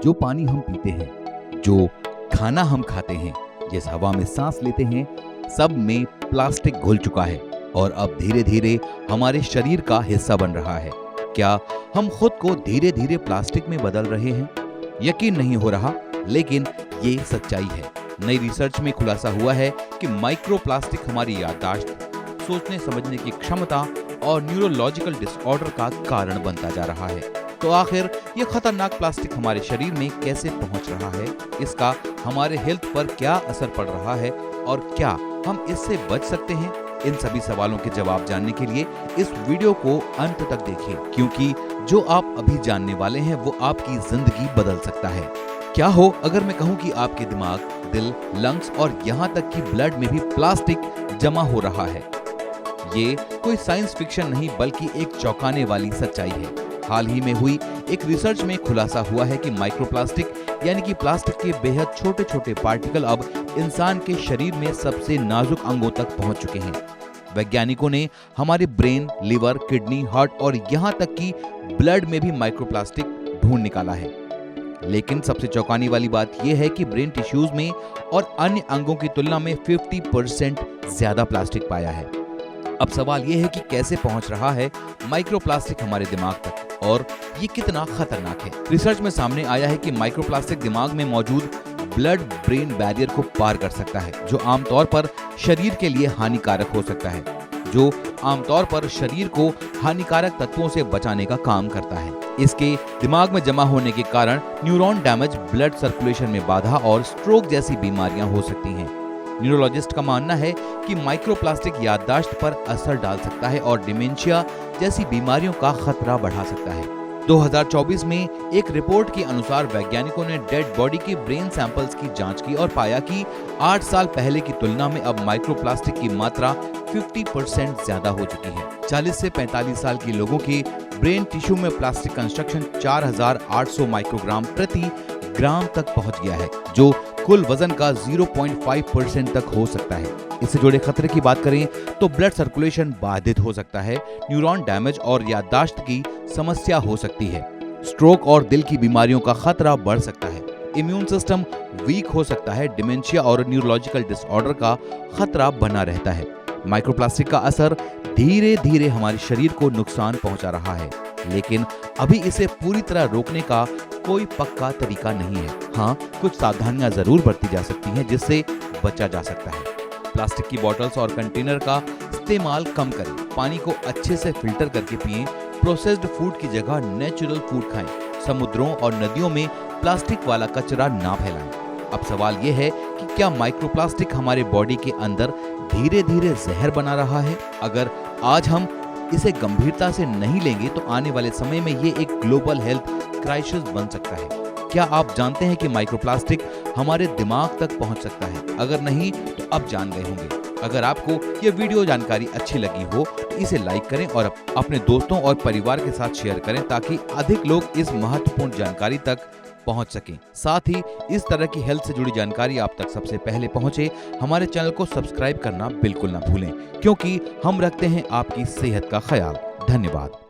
जो पानी हम पीते हैं, जो खाना हम खाते हैं, जिस हवा में सांस लेते हैं, सब में प्लास्टिक घुल चुका है और अब धीरे धीरे हमारे शरीर का हिस्सा बन रहा है। क्या हम खुद को धीरे धीरे प्लास्टिक में बदल रहे हैं? यकीन नहीं हो रहा, लेकिन ये सच्चाई है। नई रिसर्च में खुलासा हुआ है कि माइक्रो प्लास्टिक हमारी याददाश्त, सोचने समझने की क्षमता और न्यूरोलॉजिकल डिसऑर्डर का कारण बनता जा रहा है। तो आखिर ये खतरनाक प्लास्टिक हमारे शरीर में कैसे पहुंच रहा है, इसका हमारे हेल्थ पर क्या असर पड़ रहा है और क्या हम इससे बच सकते हैं? इन सभी सवालों के जवाब जानने के लिए इस वीडियो को अंत तक देखिए, क्योंकि जो आप अभी जानने वाले हैं वो आपकी जिंदगी बदल सकता है। क्या हो अगर मैं कहूँ कि आपके दिमाग, दिल, लंग्स और यहाँ तक कि ब्लड में भी प्लास्टिक जमा हो रहा है। ये कोई साइंस फिक्शन नहीं बल्कि एक चौंकाने वाली सच्चाई है। हाल ही में हुई एक रिसर्च में खुलासा हुआ है कि माइक्रोप्लास्टिक यानी कि प्लास्टिक के बेहद छोटे छोटे पार्टिकल अब इंसान के शरीर में सबसे नाजुक अंगों तक पहुंच चुके हैं। वैज्ञानिकों ने हमारे ब्रेन, लिवर, किडनी, हार्ट और यहाँ तक कि ब्लड में भी माइक्रोप्लास्टिक ढूंढ निकाला है। लेकिन सबसे चौंकाने वाली बात यह है कि ब्रेन टिश्यूज में और अन्य अंगों की तुलना में 50% ज्यादा प्लास्टिक पाया है। अब सवाल यह है कि कैसे पहुंच रहा है माइक्रोप्लास्टिक हमारे दिमाग तक और ये कितना खतरनाक है। रिसर्च में सामने आया है कि माइक्रोप्लास्टिक दिमाग में मौजूद ब्लड ब्रेन बैरियर को पार कर सकता है, जो आमतौर पर शरीर के लिए हानिकारक हो सकता है, जो आमतौर पर शरीर को हानिकारक तत्वों से बचाने का काम करता है। इसके दिमाग में जमा होने के कारण न्यूरॉन डैमेज, ब्लड सर्कुलेशन में बाधा और स्ट्रोक जैसी बीमारियां हो सकती हैं। न्यूरोलॉजिस्ट का मानना है कि माइक्रोप्लास्टिक याददाश्त पर असर डाल सकता है और डिमेंशिया जैसी बीमारियों का खतरा बढ़ा सकता है। 2024 में एक रिपोर्ट के अनुसार वैज्ञानिकों ने डेड बॉडी के ब्रेन सैंपल्स की जांच की और पाया कि 8 साल पहले की तुलना में अब माइक्रोप्लास्टिक की मात्रा 50% ज्यादा हो चुकी है। 40 से 45 साल के लोगों के ब्रेन टिश्यू में प्लास्टिक कंस्ट्रक्शन 4800 माइक्रोग्राम प्रति ग्राम तक पहुंच गया है, जो कुल वजन का 0.5% तक हो सकता है। इससे जुड़े खतरे की बात करें तो ब्लड सर्कुलेशन बाधित हो सकता है, न्यूरॉन डैमेज और याददाश्त की समस्या हो सकती है, स्ट्रोक और दिल की बीमारियों का खतरा बढ़ सकता है, इम्यून सिस्टम वीक हो सकता है, डिमेंशिया और न्यूरोलॉजिकल डिसऑर्डर का खतरा बना रहता है। माइक्रोप्लास्टिक का असर धीरे धीरे हमारे शरीर को नुकसान पहुंचा रहा है, लेकिन अभी इसे पूरी तरह रोकने का कोई पक्का तरीका नहीं है। हाँ, कुछ सावधानियां जरूर बरती जा सकती हैं जिससे बचा जा सकता है। प्लास्टिक की बोतल्स और कंटेनर का इस्तेमाल कम करें, पानी को अच्छे से फिल्टर करके पिएं, प्रोसेस्ड फूड की जगह नेचुरल फूड खाएं, समुद्रों और नदियों में प्लास्टिक वाला कचरा ना फैलाएं। अब सवाल यह है कि क्या माइक्रोप्लास्टिक हमारे बॉडी के अंदर धीरे धीरे जहर बना रहा है? अगर आज हम इसे गंभीरता से नहीं लेंगे तो आने वाले समय में ये एक ग्लोबल हेल्थ क्राइसिस बन सकता है। क्या आप जानते हैं कि माइक्रोप्लास्टिक हमारे दिमाग तक पहुंच सकता है? अगर नहीं तो अब जान गए होंगे। अगर आपको ये वीडियो जानकारी अच्छी लगी हो तो इसे लाइक करें और अपने दोस्तों और परिवार के साथ शेयर करें ताकि अधिक लोग इस महत्वपूर्ण जानकारी तक पहुंच सकें। साथ ही इस तरह की हेल्थ से जुड़ी जानकारी आप तक सबसे पहले पहुंचे, हमारे चैनल को सब्सक्राइब करना बिल्कुल ना भूलें, क्योंकि हम रखते हैं आपकी सेहत का ख्याल। धन्यवाद।